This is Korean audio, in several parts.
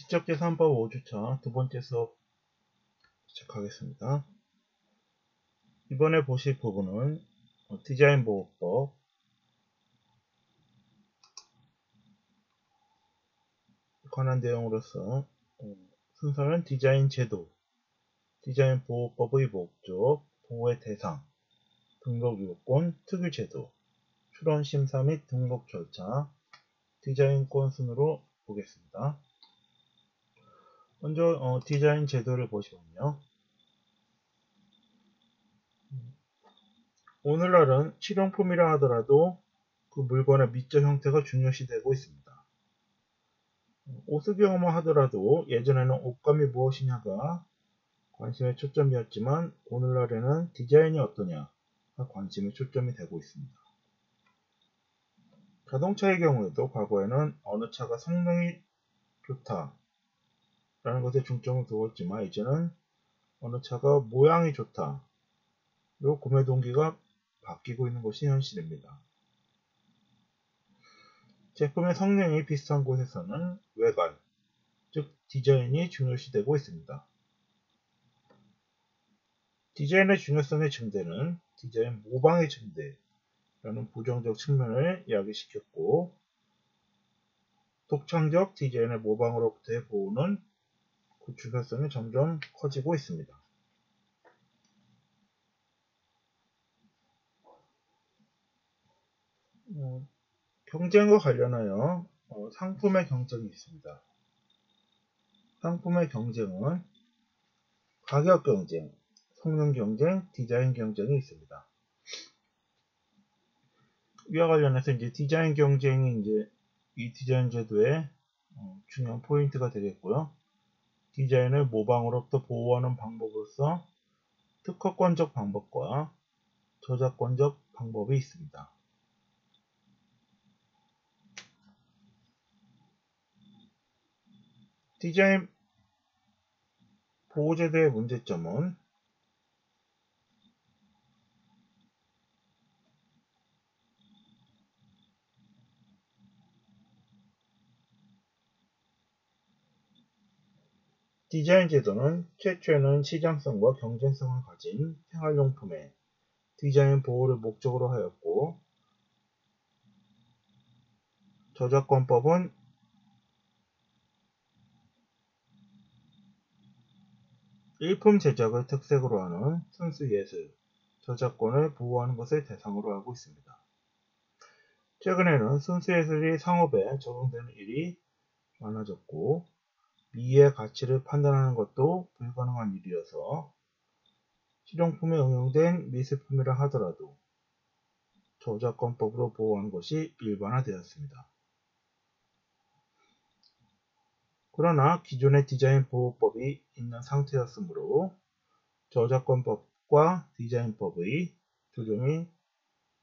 지적재산법 5주차 두 번째 수업 시작하겠습니다. 이번에 보실 부분은 디자인보호법, 관한 내용으로서 순서는 디자인제도, 디자인보호법의 목적, 보호의 대상, 등록요건, 특유제도, 출원심사 및 등록 절차, 디자인권 순으로 보겠습니다. 먼저 디자인 제도를 보시면요. 오늘날은 실용품이라 하더라도 그 물건의 미적 형태가 중요시되고 있습니다. 옷의 경우만 하더라도 예전에는 옷감이 무엇이냐가 관심의 초점이었지만 오늘날에는 디자인이 어떠냐가 관심의 초점이 되고 있습니다. 자동차의 경우에도 과거에는 어느 차가 성능이 좋다 라는 것에 중점을 두었지만 이제는 어느 차가 모양이 좋다 로 구매 동기가 바뀌고 있는 것이 현실입니다. 제품의 성능이 비슷한 곳에서는 외관, 즉 디자인이 중요시되고 있습니다. 디자인의 중요성의 증대는 디자인 모방의 증대라는 부정적 측면을 이야기시켰고, 독창적 디자인의 모방으로부터의 보호는 그 중요성이 점점 커지고 있습니다. 경쟁과 관련하여 상품의 경쟁이 있습니다. 상품의 경쟁은 가격 경쟁, 성능 경쟁, 디자인 경쟁이 있습니다. 이와 관련해서 이제 디자인 경쟁이 이제 이 디자인 제도의 중요한 포인트가 되겠고요. 디자인을 모방으로부터 보호하는 방법으로서 특허권적 방법과 저작권적 방법이 있습니다. 디자인 보호제도의 문제점은 디자인 제도는 최초에는 시장성과 경쟁성을 가진 생활용품의 디자인 보호를 목적으로 하였고, 저작권법은 일품 제작을 특색으로 하는 순수예술, 저작권을 보호하는 것을 대상으로 하고 있습니다. 최근에는 순수예술이 상업에 적용되는 일이 많아졌고, 미의 가치를 판단하는 것도 불가능한 일이어서 실용품에 응용된 미술품이라 하더라도 저작권법으로 보호하는 것이 일반화되었습니다. 그러나 기존의 디자인 보호법이 있는 상태였으므로 저작권법과 디자인법의 조정이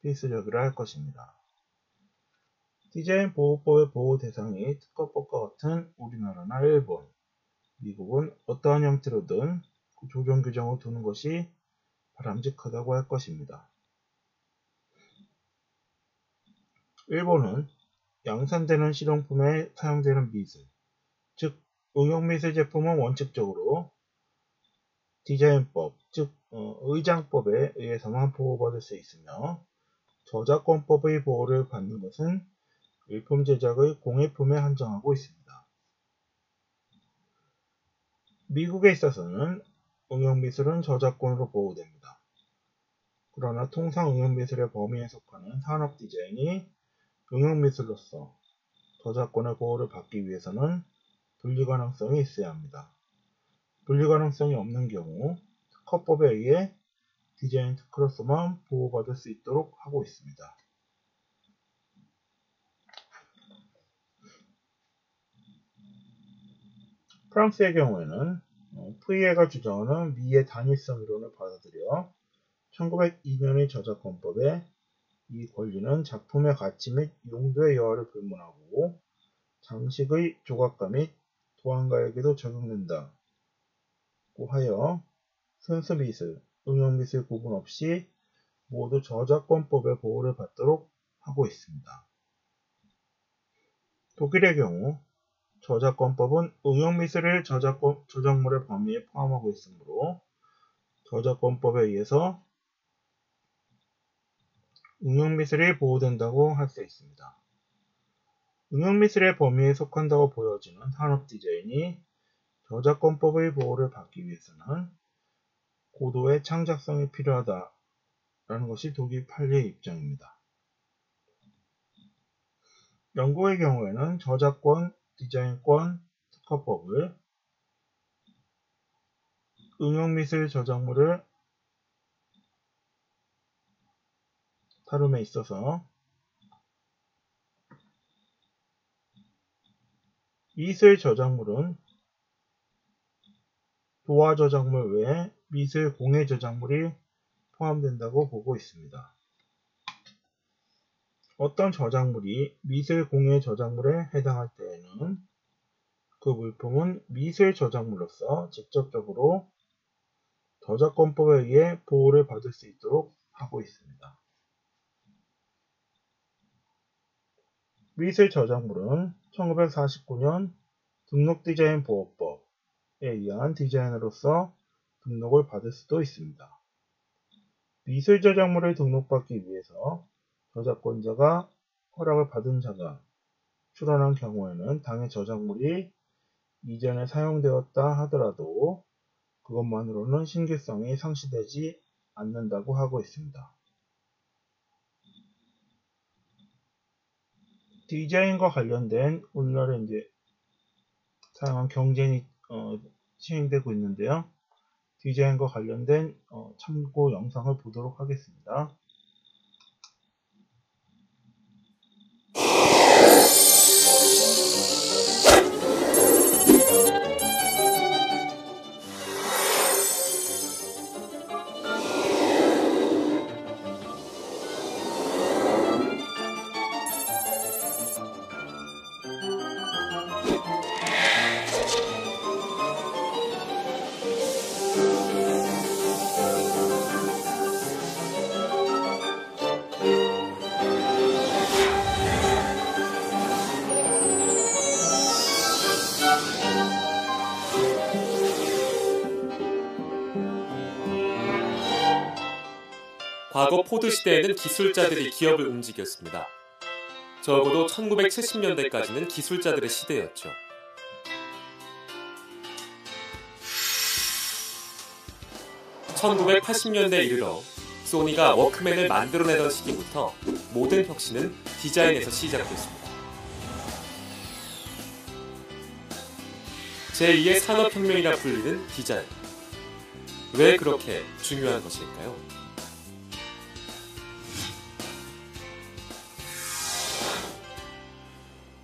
필수적이라 할 것입니다. 디자인 보호법의 보호 대상이 특허법과 같은 우리나라나 일본, 미국은 어떠한 형태로든 그 조정 규정을 두는 것이 바람직하다고 할 것입니다. 일본은 양산되는 실용품에 사용되는 미술, 즉 응용미술 제품은 원칙적으로 디자인법, 즉 의장법에 의해서만 보호받을 수 있으며, 저작권법의 보호를 받는 것은 일품 제작의 공예품에 한정하고 있습니다. 미국에 있어서는 응용미술은 저작권으로 보호됩니다. 그러나 통상 응용미술의 범위에 속하는 산업 디자인이 응용미술로서 저작권의 보호를 받기 위해서는 분리가능성이 있어야 합니다. 분리가능성이 없는 경우 특허법에 의해 디자인 특허로서만 보호받을 수 있도록 하고 있습니다. 프랑스의 경우에는 푸이에가 주장하는 미의 단일성 이론을 받아들여 1902년의 저작권법에 이 권리는 작품의 가치 및 용도의 여하를 불문하고 장식의 조각가 및 도안가에게도 적용된다고 하여 순수미술, 응용미술 구분 없이 모두 저작권법의 보호를 받도록 하고 있습니다. 독일의 경우 저작권법은 응용미술을 저작물의 범위에 포함하고 있으므로 저작권법에 의해서 응용미술이 보호된다고 할 수 있습니다. 응용미술의 범위에 속한다고 보여지는 산업디자인이 저작권법의 보호를 받기 위해서는 고도의 창작성이 필요하다라는 것이 독일 판례의 입장입니다. 영국의 경우에는 저작권, 디자인권, 특허법을 응용미술 저작물을 다룸에 있어서 미술 저작물은 도화 저작물 외에 미술 공예 저작물이 포함된다고 보고 있습니다. 어떤 저작물이 미술 공예 저작물에 해당할 때에는 그 물품은 미술 저작물로서 직접적으로 저작권법에 의해 보호를 받을 수 있도록 하고 있습니다. 미술 저작물은 1949년 등록디자인보호법에 의한 디자인으로서 등록을 받을 수도 있습니다. 미술 저작물을 등록받기 위해서 저작권자가 허락을 받은 자가 출원한 경우에는 당의 저작물이 이전에 사용되었다 하더라도 그것만으로는 신규성이 상실되지 않는다고 하고 있습니다. 디자인과 관련된 오늘날에 다양한 경쟁이 시행되고 있는데요. 디자인과 관련된 참고 영상을 보도록 하겠습니다. 과거 포드 시대에는 기술자들이 기업을 움직였습니다. 적어도 1970년대까지는 기술자들의 시대였죠. (1980년대) 이르러 소니가 워크맨을 만들어내던 시기부터 모든 혁신은 디자인에서 시작됐습니다. 제2의 산업혁명이라 불리는 디자인. 왜 그렇게 중요한 것일까요?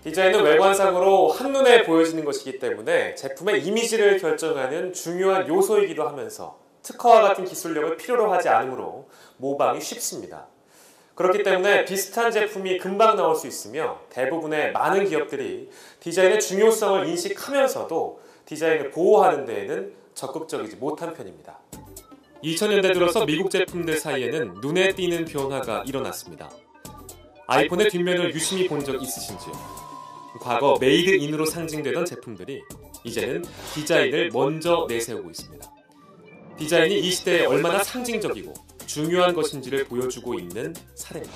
디자인은 외관상으로 한눈에 보여지는 것이기 때문에 제품의 이미지를 결정하는 중요한 요소이기도 하면서 특허와 같은 기술력을 필요로 하지 않으므로 모방이 쉽습니다. 그렇기 때문에 비슷한 제품이 금방 나올 수 있으며 대부분의 많은 기업들이 디자인의 중요성을 인식하면서도 디자인을 보호하는 데에는 적극적이지 못한 편입니다. 2000년대 들어서 미국 제품들 사이에는 눈에 띄는 변화가 일어났습니다. 아이폰의 뒷면을 유심히 본 적 있으신지요? 과거 메이드인으로 상징되던 제품들이 이제는 디자인을 먼저 내세우고 있습니다. 디자인이 이 시대에 얼마나 상징적이고 중요한 것인지를 보여주고 있는 사례입니다.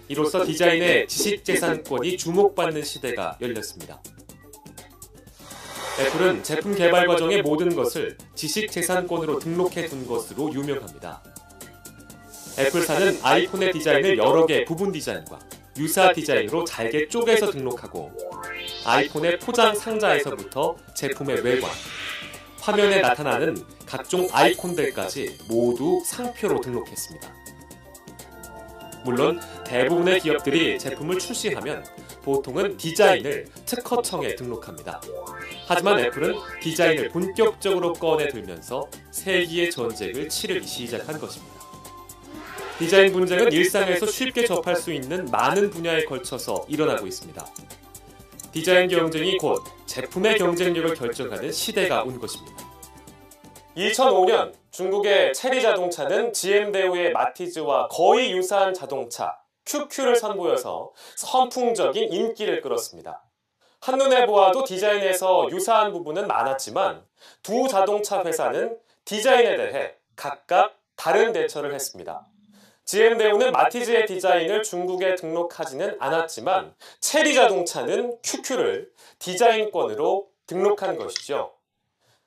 이로써 디자인의 지식재산권이 주목받는 시대가 열렸습니다. 애플은 제품 개발 과정의 모든 것을 지식재산권으로 등록해 둔 것으로 유명합니다. 애플사는 아이폰의 디자인을 여러 개 부분 디자인과 유사 디자인으로 잘게 쪼개서 등록하고 아이폰의 포장 상자에서부터 제품의 외관, 화면에 나타나는 각종 아이콘들까지 모두 상표로 등록했습니다. 물론 대부분의 기업들이 제품을 출시하면 보통은 디자인을 특허청에 등록합니다. 하지만 애플은 디자인을 본격적으로 꺼내 들면서 세기의 전쟁을 치르기 시작한 것입니다. 디자인 분쟁은 일상에서 쉽게 접할 수 있는 많은 분야에 걸쳐서 일어나고 있습니다. 디자인 경쟁이 곧 제품의 경쟁력을 결정하는 시대가 온 것입니다. 2005년 중국의 체리 자동차는 GM 대우의 마티즈와 거의 유사한 자동차 QQ를 선보여서 선풍적인 인기를 끌었습니다. 한눈에 보아도 디자인에서 유사한 부분은 많았지만 두 자동차 회사는 디자인에 대해 각각 다른 대처를 했습니다. GM대우는 마티즈의 디자인을 중국에 등록하지는 않았지만 체리 자동차는 QQ를 디자인권으로 등록한 것이죠.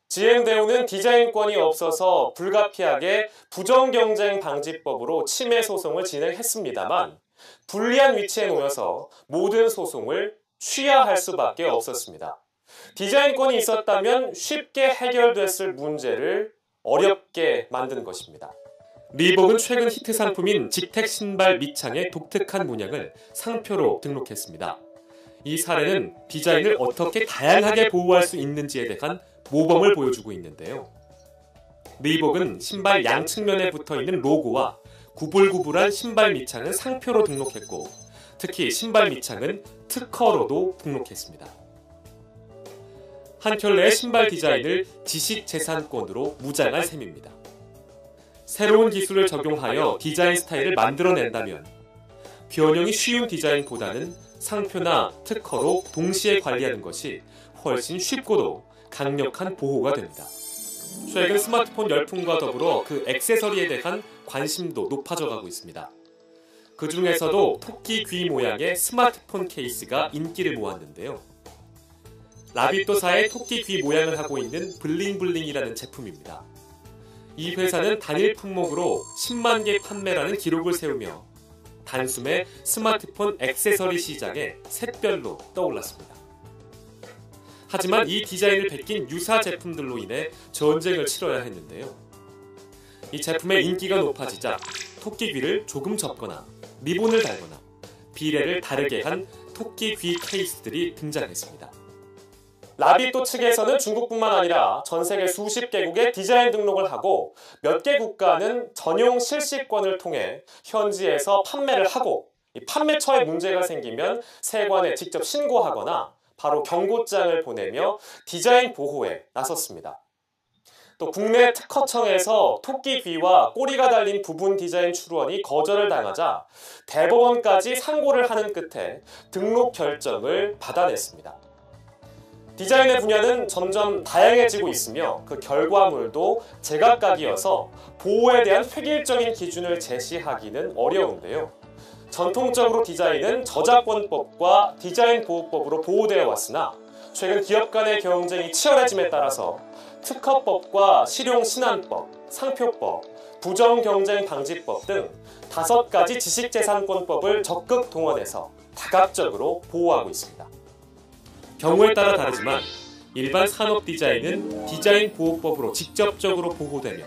GM대우는 디자인권이 없어서 불가피하게 부정경쟁방지법으로 침해 소송을 진행했습니다만 불리한 위치에 놓여서 모든 소송을 취하할 수밖에 없었습니다. 디자인권이 있었다면 쉽게 해결됐을 문제를 어렵게 만든 것입니다. 리복은 최근 히트 상품인 직택 신발 밑창의 독특한 문양을 상표로 등록했습니다. 이 사례는 디자인을 어떻게 다양하게 보호할 수 있는지에 대한 모범을 보여주고 있는데요. 리복은 신발 양측면에 붙어있는 로고와 구불구불한 신발 밑창은 상표로 등록했고 특히 신발 밑창은 특허로도 등록했습니다. 한 켤레의 신발 디자인을 지식재산권으로 무장할 셈입니다. 새로운 기술을 적용하여 디자인 스타일을 만들어낸다면 변형이 쉬운 디자인보다는 상표나 특허로 동시에 관리하는 것이 훨씬 쉽고도 강력한 보호가 됩니다. 최근 스마트폰 열풍과 더불어 그 액세서리에 대한 관심도 높아져 가고 있습니다. 그 중에서도 토끼 귀 모양의 스마트폰 케이스가 인기를 모았는데요. 라비또사의 토끼 귀 모양을 하고 있는 블링블링이라는 제품입니다. 이 회사는 단일 품목으로 10만 개 판매라는 기록을 세우며 단숨에 스마트폰 액세서리 시장에 샛별로 떠올랐습니다. 하지만 이 디자인을 베낀 유사 제품들로 인해 전쟁을 치러야 했는데요. 이 제품의 인기가 높아지자 토끼 귀를 조금 접거나 리본을 달거나 비례를 다르게 한 토끼 귀 케이스들이 등장했습니다. 라비또 측에서는 중국뿐만 아니라 전 세계 수십 개국에 디자인 등록을 하고 몇 개 국가는 전용 실시권을 통해 현지에서 판매를 하고 이 판매처에 문제가 생기면 세관에 직접 신고하거나 바로 경고장을 보내며 디자인 보호에 나섰습니다. 또 국내 특허청에서 토끼 귀와 꼬리가 달린 부분 디자인 출원이 거절을 당하자 대법원까지 상고를 하는 끝에 등록 결정을 받아냈습니다. 디자인의 분야는 점점 다양해지고 있으며 그 결과물도 제각각이어서 보호에 대한 획일적인 기준을 제시하기는 어려운데요. 전통적으로 디자인은 저작권법과 디자인 보호법으로 보호되어 왔으나 최근 기업 간의 경쟁이 치열해짐에 따라서 특허법과 실용신안법, 상표법, 부정경쟁방지법 등 5가지 지식재산권법을 적극 동원해서 다각적으로 보호하고 있습니다. 경우에 따라 다르지만 일반 산업 디자인은 디자인 보호법으로 직접적으로 보호되며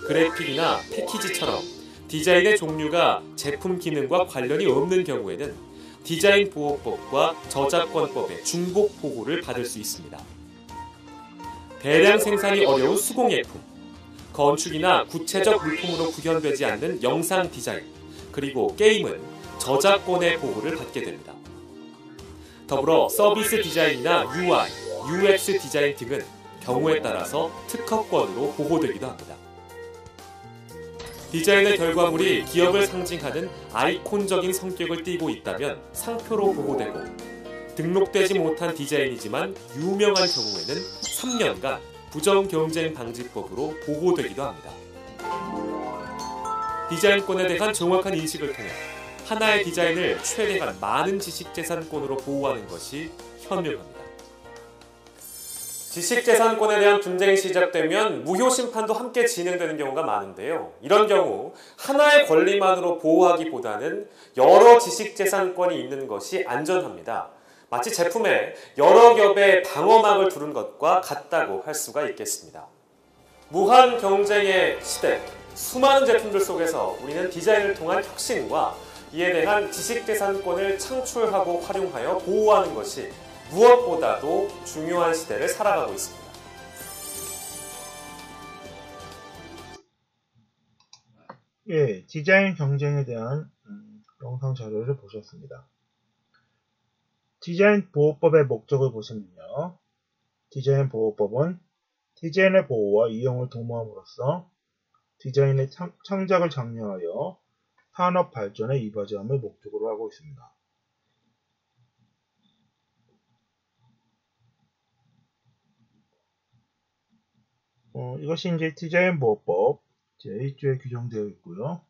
그래픽이나 패키지처럼 디자인의 종류가 제품 기능과 관련이 없는 경우에는 디자인 보호법과 저작권법의 중복 보호를 받을 수 있습니다. 대량 생산이 어려운 수공예품, 건축이나 구체적 물품으로 구현되지 않는 영상 디자인, 그리고 게임은 저작권의 보호를 받게 됩니다. 더불어 서비스 디자인이나 UI, UX 디자인 등은 경우에 따라서 특허권으로 보호되기도 합니다. 디자인의 결과물이 기업을 상징하는 아이콘적인 성격을 띠고 있다면 상표로 보호되고 등록되지 못한 디자인이지만 유명한 경우에는 3년간 부정경쟁방지법으로 보호되기도 합니다. 디자인권에 대한 정확한 인식을 통해 하나의 디자인을 최대한 많은 지식재산권으로 보호하는 것이 현명합니다. 지식재산권에 대한 분쟁이 시작되면 무효심판도 함께 진행되는 경우가 많은데요. 이런 경우 하나의 권리만으로 보호하기보다는 여러 지식재산권이 있는 것이 안전합니다. 마치 제품에 여러 겹의 방어막을 두른 것과 같다고 할 수가 있겠습니다. 무한 경쟁의 시대, 수많은 제품들 속에서 우리는 디자인을 통한 혁신과 이에 대한 지식재산권을 창출하고 활용하여 보호하는 것이 무엇보다도 중요한 시대를 살아가고 있습니다. 예, 디자인 경쟁에 대한 영상 자료를 보셨습니다. 디자인 보호법의 목적을 보시면요. 디자인 보호법은 디자인의 보호와 이용을 도모함으로써 디자인의 창작을 장려하여 산업 발전에 이바지함을 목적으로 하고 있습니다. 이것이 이제 디자인 보호법 제1조에 규정되어 있고요.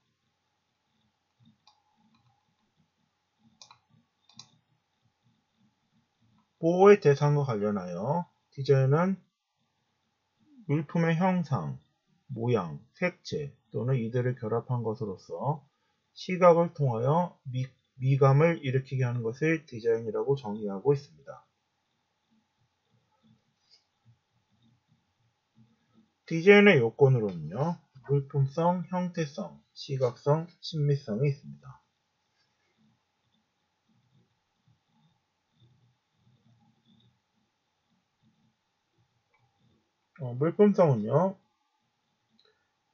보호의 대상과 관련하여 디자인은 물품의 형상, 모양, 색채 또는 이들을 결합한 것으로서 시각을 통하여 미감을 일으키게 하는 것을 디자인이라고 정의하고 있습니다. 디자인의 요건으로는요, 물품성, 형태성, 시각성, 친미성이 있습니다. 물품성은요,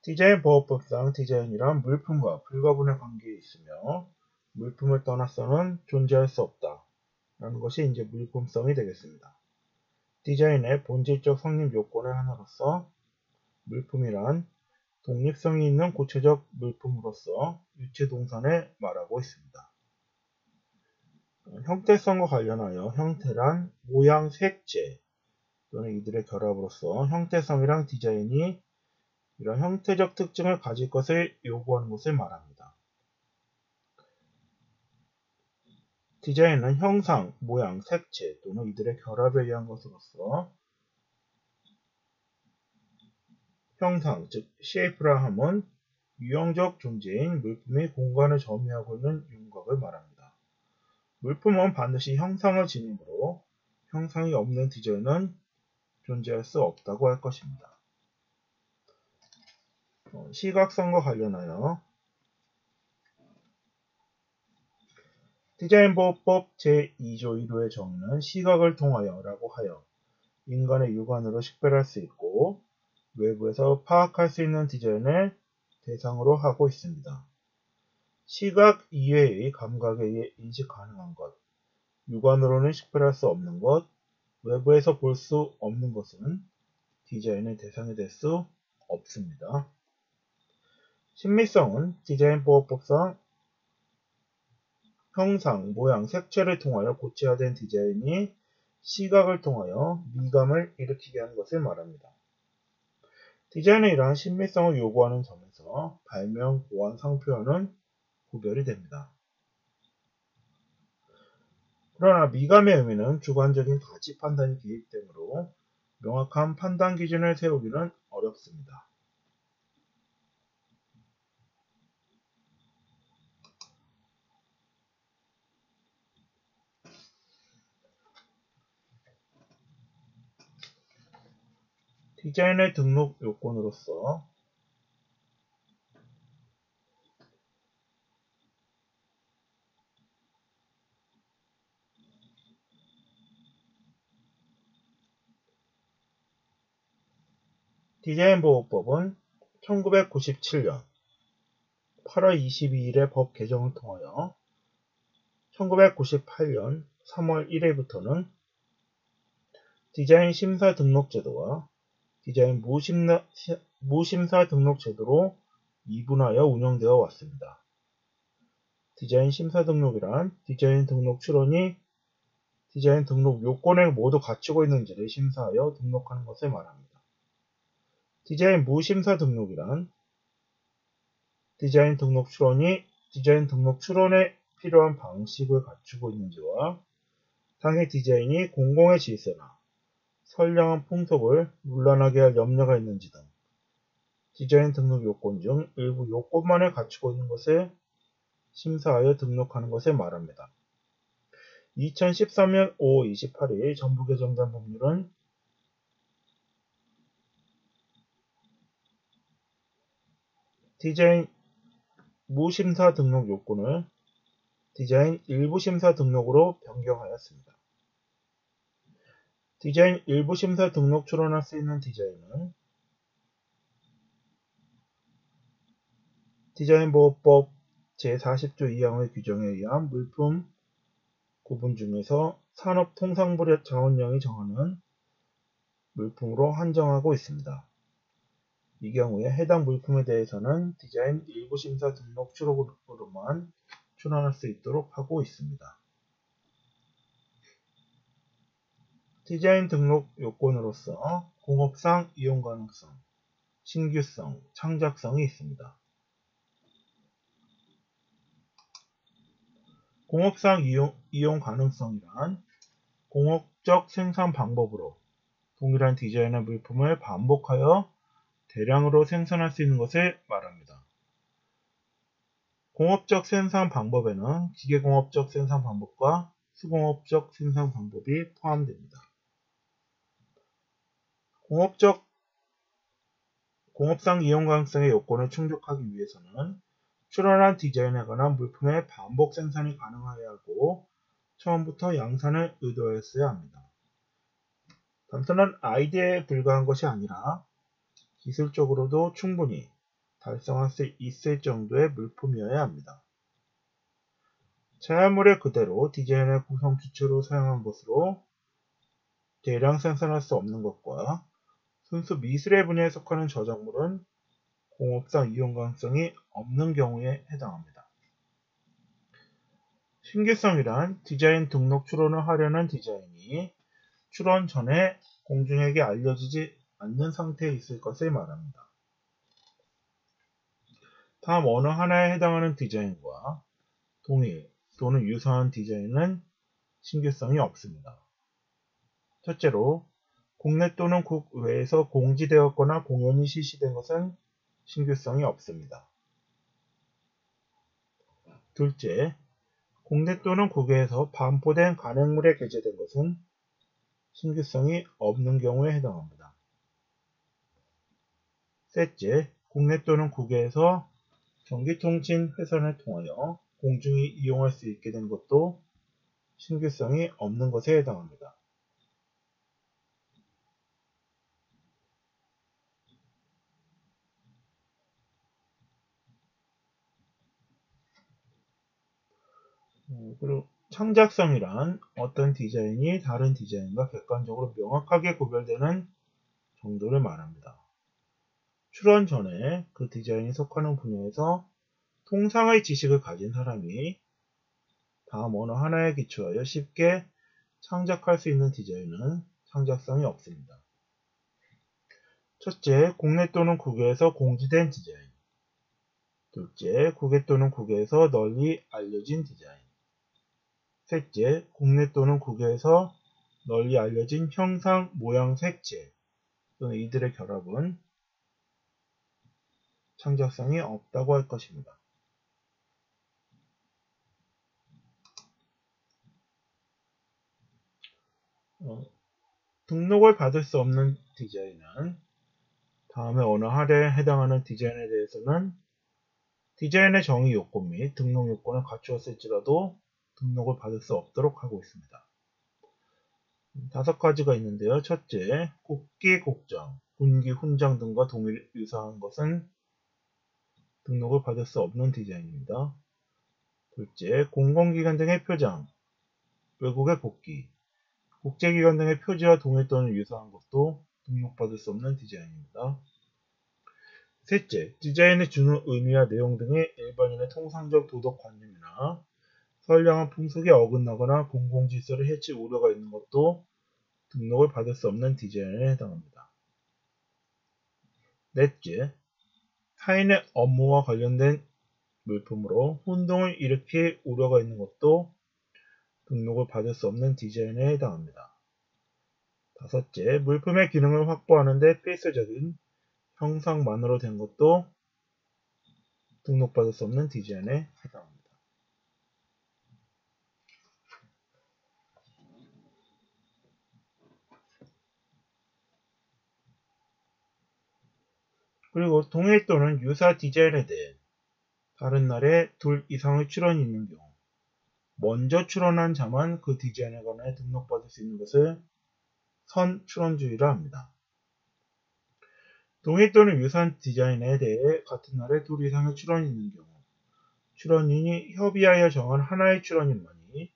디자인 보호법상 디자인이란 물품과 불가분의 관계에 있으며 물품을 떠나서는 존재할 수 없다 라는 것이 이제 물품성이 되겠습니다. 디자인의 본질적 성립 요건의 하나로서 물품이란 독립성이 있는 구체적 물품으로서 유체 동산을 말하고 있습니다. 형태성과 관련하여 형태란 모양, 색채 또는 이들의 결합으로서 형태성이랑 디자인이 이런 형태적 특징을 가질 것을 요구하는 것을 말합니다. 디자인은 형상, 모양, 색채 또는 이들의 결합에 의한 것으로서 형상, 즉 쉐이프라 함은 유형적 존재인 물품이 공간을 점유하고 있는 윤곽을 말합니다. 물품은 반드시 형상을 지니므로 형상이 없는 디자인은 존재할 수 없다고 할 것입니다. 시각성과 관련하여 디자인보호법 제2조 1호의 정의는 시각을 통하여 라고 하여 인간의 육안으로 식별할 수 있고 외부에서 파악할 수 있는 디자인을 대상으로 하고 있습니다. 시각 이외의 감각에 의해 인식 가능한 것, 육안으로는 식별할 수 없는 것, 외부에서 볼 수 없는 것은 디자인의 대상이 될 수 없습니다. 친미성은 디자인보호법상 형상, 모양, 색채를 통하여 고체화된 디자인이 시각을 통하여 미감을 일으키게 하는 것을 말합니다. 디자인의 이러한 친미성을 요구하는 점에서 발명, 보안, 상표와는 구별이 됩니다. 그러나 미감의 의미는 주관적인 가치 판단이 개입되므로 명확한 판단 기준을 세우기는 어렵습니다. 디자인의 등록 요건으로서 디자인보호법은 1997년 8월 22일에 법 개정을 통하여 1998년 3월 1일부터는 디자인 심사 등록 제도와 디자인 무심사 등록 제도로 이분하여 운영되어 왔습니다. 디자인 심사 등록이란 디자인 등록 출원이 디자인 등록 요건을 모두 갖추고 있는지를 심사하여 등록하는 것을 말합니다. 디자인 무심사 등록이란 디자인 등록 출원이 디자인 등록 출원에 필요한 방식을 갖추고 있는지와 당의 디자인이 공공의 질서나 선량한 풍속을 문란하게 할 염려가 있는지 등 디자인 등록 요건 중 일부 요건만을 갖추고 있는 것을 심사하여 등록하는 것을 말합니다. 2013년 5월 28일 정부 개정된 법률은 디자인 무심사 등록 요건을 디자인 일부 심사 등록으로 변경하였습니다. 디자인 일부 심사 등록 출원할 수 있는 디자인은 디자인보호법 제40조 2항의 규정에 의한 물품 구분 중에서 산업통상부자원령이 정하는 물품으로 한정하고 있습니다. 이 경우에 해당 물품에 대해서는 디자인 일부 심사 등록 출원으로만 출원할 수 있도록 하고 있습니다. 디자인 등록 요건으로서 공업상 이용 가능성, 신규성, 창작성이 있습니다. 공업상 이용 가능성이란 공업적 생산 방법으로 동일한 디자인의 물품을 반복하여 대량으로 생산할 수 있는 것을 말합니다. 공업적 생산 방법에는 기계공업적 생산 방법과 수공업적 생산 방법이 포함됩니다. 공업상 이용 가능성의 요건을 충족하기 위해서는 출원한 디자인에 관한 물품의 반복 생산이 가능해야 하고 처음부터 양산을 의도하였어야 합니다. 단순한 아이디어에 불과한 것이 아니라 기술적으로도 충분히 달성할 수 있을 정도의 물품이어야 합니다. 제할물을 그대로 디자인의 구성 주체로 사용한 것으로 대량 생산할 수 없는 것과 순수 미술의 분야에 속하는 저작물은 공업상 이용 가능성이 없는 경우에 해당합니다. 신규성이란 디자인 등록 출원을 하려는 디자인이 출원 전에 공중에게 알려지지 않는 상태에 있을 것을 말합니다. 다음 어느 하나에 해당하는 디자인과 동일 또는 유사한 디자인은 신규성이 없습니다. 첫째로, 국내 또는 국외에서 공지되었거나 공연이 실시된 것은 신규성이 없습니다. 둘째, 국내 또는 국외에서 반포된 간행물에 게재된 것은 신규성이 없는 경우에 해당합니다. 셋째, 국내 또는 국외에서 전기통신 회선을 통하여 공중이 이용할 수 있게 된 것도 신규성이 없는 것에 해당합니다. 그리고 창작성이란 어떤 디자인이 다른 디자인과 객관적으로 명확하게 구별되는 정도를 말합니다. 출원 전에 그 디자인이 속하는 분야에서 통상의 지식을 가진 사람이 다음 어느 하나에 기초하여 쉽게 창작할 수 있는 디자인은 창작성이 없습니다. 첫째, 국내 또는 국외에서 공지된 디자인. 둘째, 국외 또는 국외에서 널리 알려진 디자인. 셋째, 국내 또는 국외에서 널리 알려진 형상, 모양, 색채 또는 이들의 결합은 창작성이 없다고 할 것입니다. 등록을 받을 수 없는 디자인은 다음에 어느 하나에 해당하는 디자인에 대해서는 디자인의 정의 요건 및 등록 요건을 갖추었을지라도 등록을 받을 수 없도록 하고 있습니다. 5가지가 있는데요. 첫째, 국기, 국장, 군기, 훈장 등과 유사한 것은 등록을 받을 수 없는 디자인입니다. 둘째, 공공기관 등의 표장, 외국의 국기, 국제기관 등의 표지와 동일 또는 유사한 것도 등록받을 수 없는 디자인입니다. 셋째, 디자인의 주는 의미와 내용 등의 일반인의 통상적 도덕관념이나 선량한 풍속에 어긋나거나 공공질서를 해칠 우려가 있는 것도 등록을 받을 수 없는 디자인에 해당합니다. 넷째, 타인의 업무와 관련된 물품으로 혼동을 일으킬 우려가 있는 것도 등록을 받을 수 없는 디자인에 해당합니다. 다섯째, 물품의 기능을 확보하는 데 필수적인 형상만으로 된 것도 등록받을 수 없는 디자인에 해당합니다. 그리고 동일 또는 유사 디자인에 대해 다른 날에 둘 이상의 출원이 있는 경우 먼저 출원한 자만 그 디자인에 관해 등록받을 수 있는 것을 선출원주의라 합니다. 동일 또는 유사한 디자인에 대해 같은 날에 둘 이상의 출원이 있는 경우 출원인이 협의하여 정한 하나의 출원인만이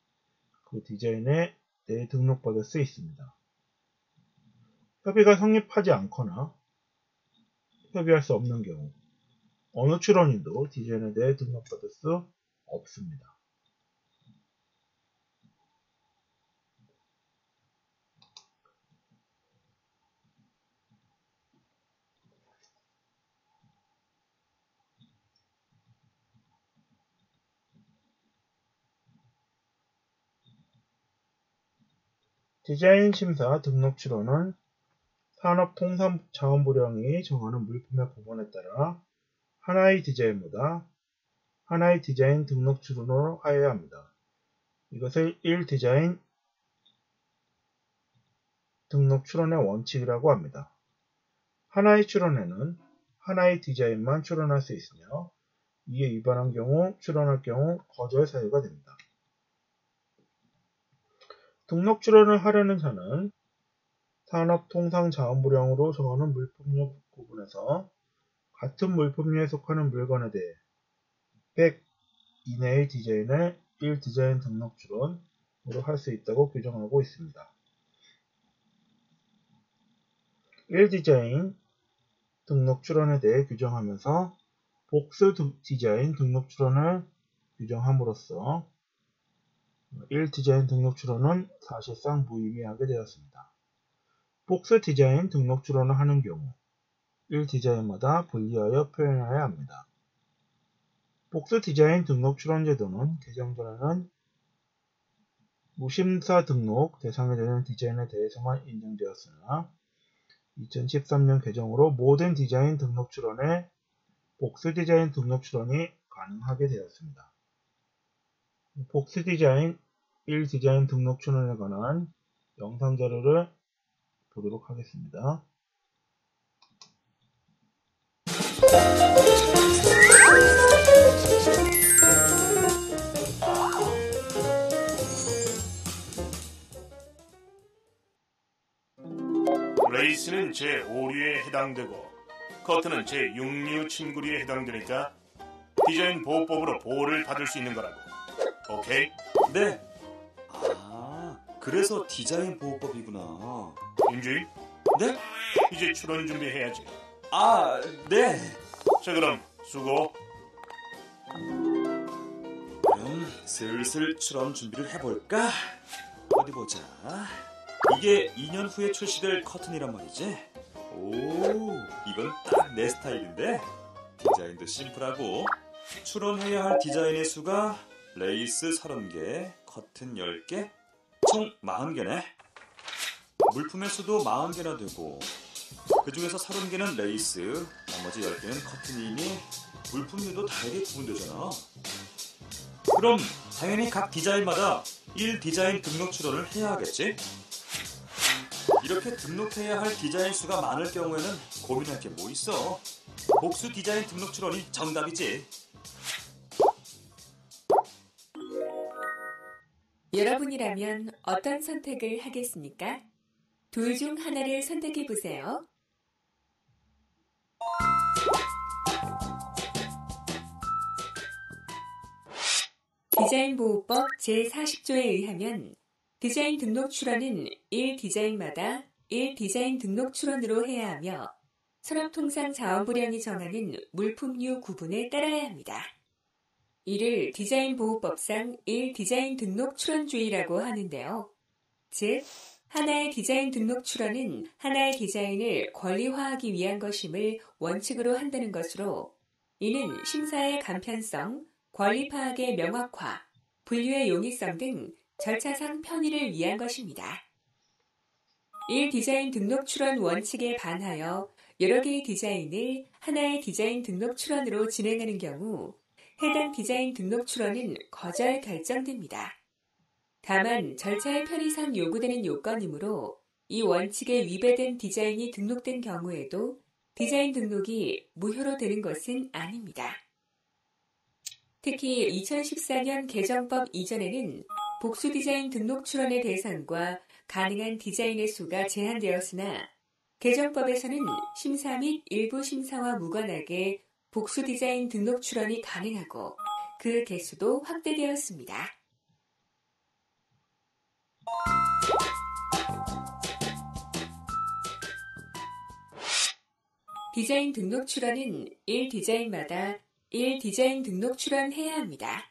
그 디자인에 대해 등록받을 수 있습니다. 협의가 성립하지 않거나 협의할 수 없는 경우 어느 출원인도 디자인에 대해 등록받을 수 없습니다. 디자인 심사 등록 출원은 산업통상자원부령이 정하는 물품의 부분에 따라 하나의 디자인마다 하나의 디자인 등록 출원으로 하여야 합니다. 이것을 1디자인 등록 출원의 원칙이라고 합니다. 하나의 출원에는 하나의 디자인만 출원할 수 있으며 이에 위반한 경우 출원할 경우 거절 사유가 됩니다. 등록 출원을 하려는 자는 산업통상자원부령으로 정하는 물품류 구분에서 같은 물품류에 속하는 물건에 대해 100 이내의 디자인을 1디자인 등록 출원으로 할 수 있다고 규정하고 있습니다. 1디자인 등록 출원에 대해 규정하면서 복수 디자인 등록 출원을 규정함으로써 1디자인 등록 출원은 사실상 무의미하게 되었습니다. 복수 디자인 등록 출원을 하는 경우 1디자인마다 분리하여 표현해야 합니다. 복수 디자인 등록 출원 제도는 개정 전에는 무심사 등록 대상이 되는 디자인에 대해서만 인정되었으나 2013년 개정으로 모든 디자인 등록 출원에 복수 디자인 등록 출원이 가능하게 되었습니다. 복수 디자인 1디자인 등록 출원에 관한 영상 자료를 보도록 하겠습니다. 레이스는 제5류에 해당되고 커트는 제6류 침구류에 해당되니까 디자인 보호법으로 보호를 받을 수 있는 거라고. 오케이? 네. 아, 그래서 디자인 보호법이구나. 임주희, 네? 이제 출원 준비해야지. 아, 네. 자, 그럼 수고. 그럼 슬슬 출원 준비를 해볼까? 어디 보자. 이게 2년 후에 출시될 커튼이란 말이지? 오, 이건 딱 내 스타일인데? 디자인도 심플하고 출원해야 할 디자인의 수가 레이스 30개, 커튼 10개, 총 40개네. 물품의 수도 40개나 되고 그 중에서 30개는 레이스, 나머지 10개는 커튼이니 물품류도 다르게 구분되잖아. 그럼 당연히 각 디자인마다 1디자인 등록 출원을 해야 하겠지? 이렇게 등록해야 할 디자인 수가 많을 경우에는 고민할 게 뭐 있어? 복수 디자인 등록 출원이 정답이지. 여러분이라면 어떤 선택을 하겠습니까? 둘 중 하나를 선택해 보세요. 디자인보호법 제40조에 의하면 디자인 등록 출원은 1디자인마다 1디자인 등록 출원으로 해야 하며 산업통상자원부령이 정하는 물품류 구분에 따라야 합니다. 이를 디자인보호법상 1디자인 등록 출원주의라고 하는데요. 즉, 하나의 디자인 등록 출원은 하나의 디자인을 권리화하기 위한 것임을 원칙으로 한다는 것으로 이는 심사의 간편성, 권리 파악의 명확화, 분류의 용이성 등 절차상 편의를 위한 것입니다. 1디자인 등록 출원 원칙에 반하여 여러 개의 디자인을 하나의 디자인 등록 출원으로 진행하는 경우 해당 디자인 등록 출원은 거절 결정됩니다. 다만 절차의 편의상 요구되는 요건이므로 이 원칙에 위배된 디자인이 등록된 경우에도 디자인 등록이 무효로 되는 것은 아닙니다. 특히 2014년 개정법 이전에는 복수 디자인 등록 출원의 대상과 가능한 디자인의 수가 제한되었으나 개정법에서는 심사 및 일부 심사와 무관하게 복수 디자인 등록 출원이 가능하고 그 개수도 확대되었습니다. 디자인 등록 출원은 1디자인마다 1디자인 등록 출원해야 합니다.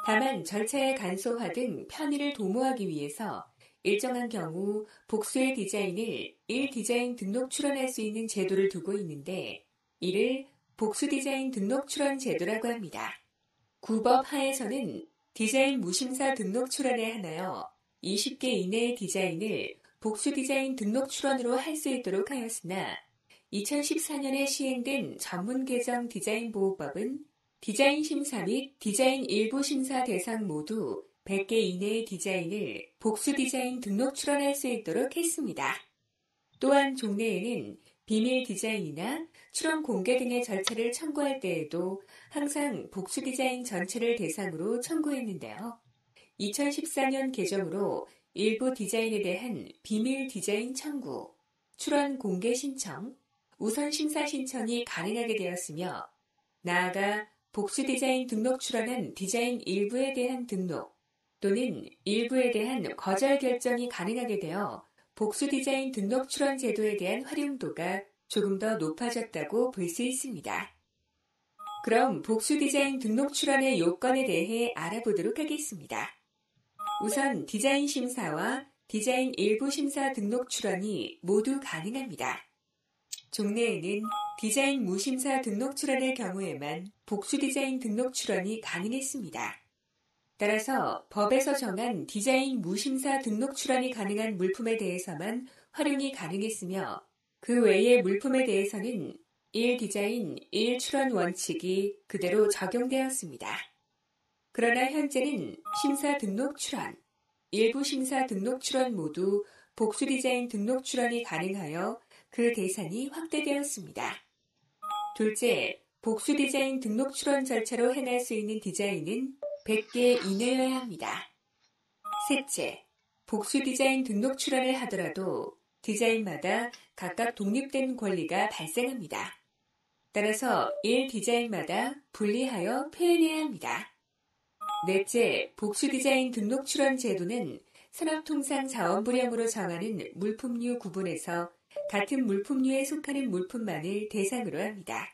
다만 절차의 간소화 등 편의를 도모하기 위해서 일정한 경우 복수의 디자인을 1디자인 등록 출원할 수 있는 제도를 두고 있는데 이를 복수 디자인 등록 출원 제도라고 합니다. 구법 하에서는 디자인 무심사 등록 출원에 한하여 20개 이내의 디자인을 복수 디자인 등록 출원으로 할 수 있도록 하였으나 2014년에 시행된 전문 개정 디자인 보호법은 디자인 심사 및 디자인 일부 심사 대상 모두 100개 이내의 디자인을 복수 디자인 등록 출원할 수 있도록 했습니다. 또한 종래에는 비밀 디자인이나 출원 공개 등의 절차를 청구할 때에도 항상 복수 디자인 전체를 대상으로 청구했는데요. 2014년 개정으로 일부 디자인에 대한 비밀 디자인 청구, 출원 공개 신청, 우선 심사 신청이 가능하게 되었으며 나아가 복수 디자인 등록 출원한 디자인 일부에 대한 등록 또는 일부에 대한 거절 결정이 가능하게 되어 복수 디자인 등록 출원 제도에 대한 활용도가 조금 더 높아졌다고 볼 수 있습니다. 그럼 복수 디자인 등록 출원의 요건에 대해 알아보도록 하겠습니다. 우선 디자인 심사와 디자인 일부 심사 등록 출원이 모두 가능합니다. 종래에는 디자인 무심사 등록 출원의 경우에만 복수 디자인 등록 출원이 가능했습니다. 따라서 법에서 정한 디자인 무심사 등록 출원이 가능한 물품에 대해서만 활용이 가능했으며 그 외의 물품에 대해서는 1디자인 1출원 원칙이 그대로 적용되었습니다. 그러나 현재는 심사 등록 출원, 일부 심사 등록 출원 모두 복수 디자인 등록 출원이 가능하여 그 대상이 확대되었습니다. 둘째, 복수 디자인 등록 출원 절차로 행할 수 있는 디자인은 100개 이내여야 합니다. 셋째, 복수 디자인 등록 출원을 하더라도 디자인마다 각각 독립된 권리가 발생합니다. 따라서 1디자인마다 분리하여 표현해야 합니다. 넷째, 복수 디자인 등록 출원 제도는 산업통상자원부령으로 정하는 물품류 구분에서 같은 물품류에 속하는 물품만을 대상으로 합니다.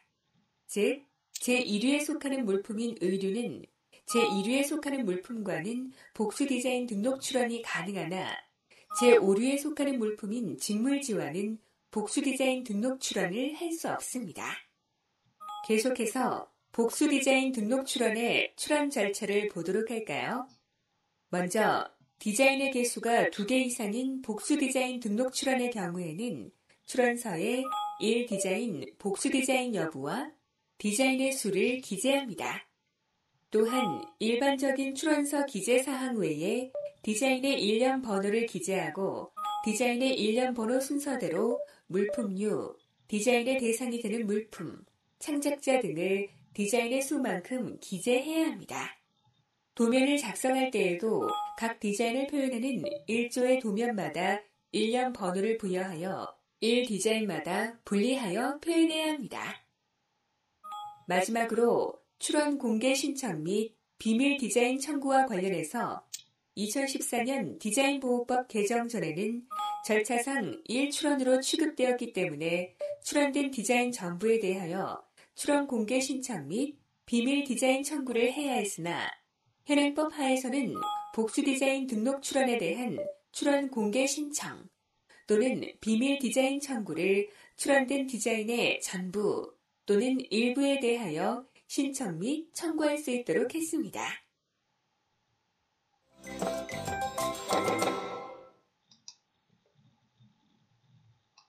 즉, 제1류에 속하는 물품인 의류는 제2류에 속하는 물품과는 복수 디자인 등록 출원이 가능하나 제5류에 속하는 물품인 직물지와는 복수 디자인 등록 출원을 할 수 없습니다. 계속해서 복수 디자인 등록 출원의 출원 절차를 보도록 할까요? 먼저 디자인의 개수가 2개 이상인 복수 디자인 등록 출원의 경우에는 출원서에 1디자인 복수 디자인 여부와 디자인의 수를 기재합니다. 또한 일반적인 출원서 기재 사항 외에 디자인의 일련 번호를 기재하고 디자인의 일련 번호 순서대로 물품류, 디자인의 대상이 되는 물품, 창작자 등을 디자인의 수만큼 기재해야 합니다. 도면을 작성할 때에도 각 디자인을 표현하는 1조의 도면마다 일련 번호를 부여하여 1디자인마다 분리하여 표현해야 합니다. 마지막으로 출원 공개 신청 및 비밀 디자인 청구와 관련해서 2014년 디자인보호법 개정 전에는 절차상 1출원으로 취급되었기 때문에 출원된 디자인 전부에 대하여 출원 공개 신청 및 비밀 디자인 청구를 해야 했으나 현행법 하에서는 복수 디자인 등록 출원에 대한 출원 공개 신청 또는 비밀 디자인 청구를 출원된 디자인의 전부 또는 일부에 대하여 신청 및 청구할 수 있도록 했습니다.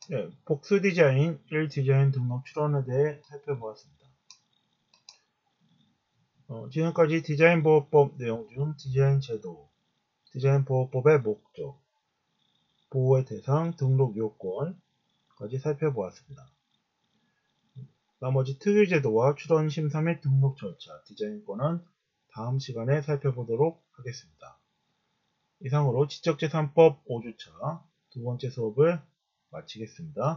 네, 복수 디자인 1디자인 등록 출원에 대해 살펴보았습니다. 지금까지 디자인보호법 내용 중 디자인 제도, 디자인보호법의 목적, 보호의 대상, 등록 요건까지 살펴보았습니다. 나머지 특유제도와 출원 심사 및 등록 절차, 디자인권은 다음 시간에 살펴보도록 하겠습니다. 이상으로 지적재산법 5주차 두 번째 수업을 마치겠습니다.